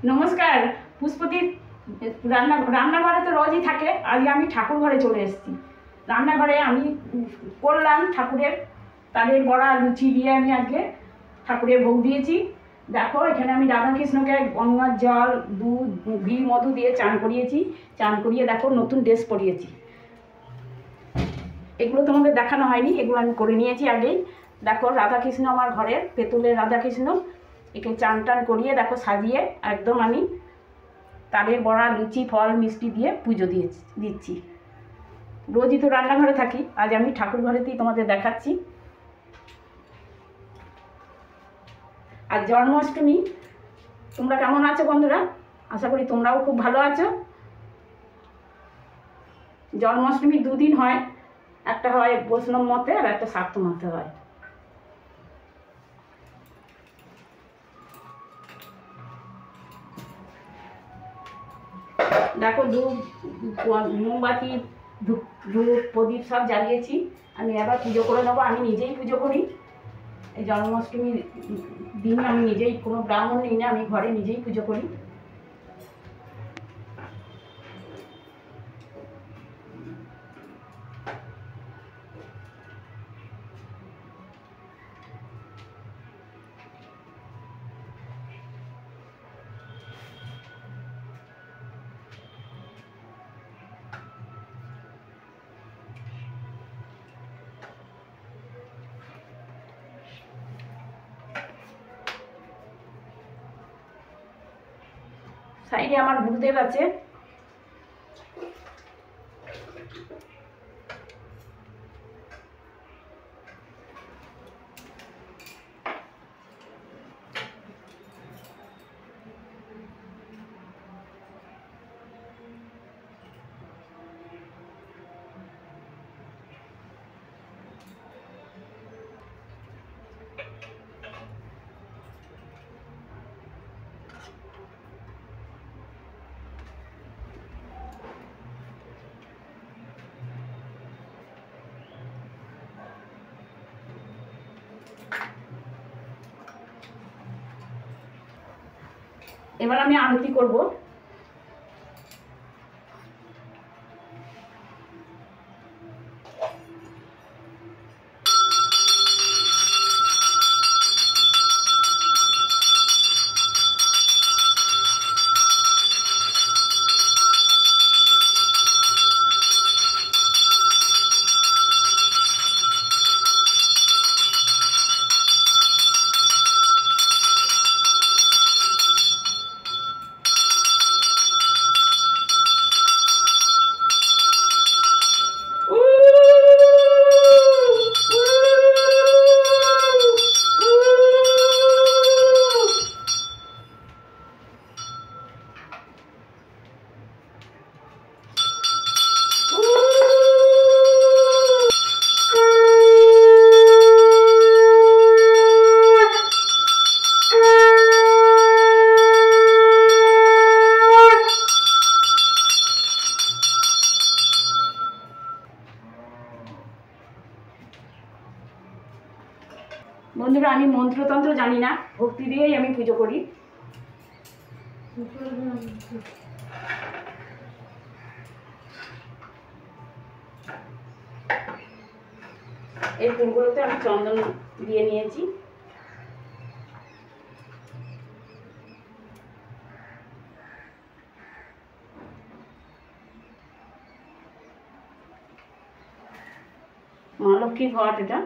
নমস্কার। পুষ্পতি রান্নাঘরে তো রোজই থাকে, আজকে আমি ঠাকুর ঘরে চলে এসেছি। রান্নাঘরে আমি করলাম ঠাকুরের তালের বড়া লুচি দিয়ে আমি আজকে ঠাকুরের ভোগ দিয়েছি। দেখো এখানে আমি রাধাকৃষ্ণকে গঙ্গার জল দুধ ঘি মধু দিয়ে চান করিয়েছি। চান করিয়ে দেখো নতুন ড্রেস পরিয়েছি। এগুলো তোমাদের দেখানো হয়নি, এগুলো আমি করে নিয়েছি আগেই। দেখো রাধাকৃষ্ণ আমার ঘরের পেতলের রাধাকৃষ্ণ, একে চান টান করিয়ে দেখো সাজিয়ে একদম আমি তালের বড়া লুচি ফল মিষ্টি দিয়ে পুজো দিচ্ছি। রোজই তো রান্নাঘরে থাকি, আজ আমি ঠাকুর ঘরেতেই তোমাদের দেখাচ্ছি। আর জন্মাষ্টমী, তোমরা কেমন আছো বন্ধুরা? আশা করি তোমরাও খুব ভালো আছো। জন্মাষ্টমী দুদিন হয়, একটা হয় বৈষ্ণব মতে আর একটা শাক্ত মতে হয়। দেখো ধূপ মোমবাতি ধূপ প্রদীপ সব জ্বালিয়েছি। আমি এবার পুজো করে নেবো। আমি নিজেই পুজো করি এই জন্মাষ্টমীর দিন, আমি নিজেই, কোনো ব্রাহ্মণ নিই না, আমি ঘরে নিজেই পুজো করি। সাইডে আমার গুরুদেব আছে। এবার আমি আরতি করব। বন্ধুরা, আমি মন্ত্রতন্ত্র জানি না, ভক্তি দিয়েই আমি পুজো করি। এই ফুলগুলোতে আমি চন্দন দিয়ে নিয়েছি। মা লক্ষ্মীর ঘট এটা।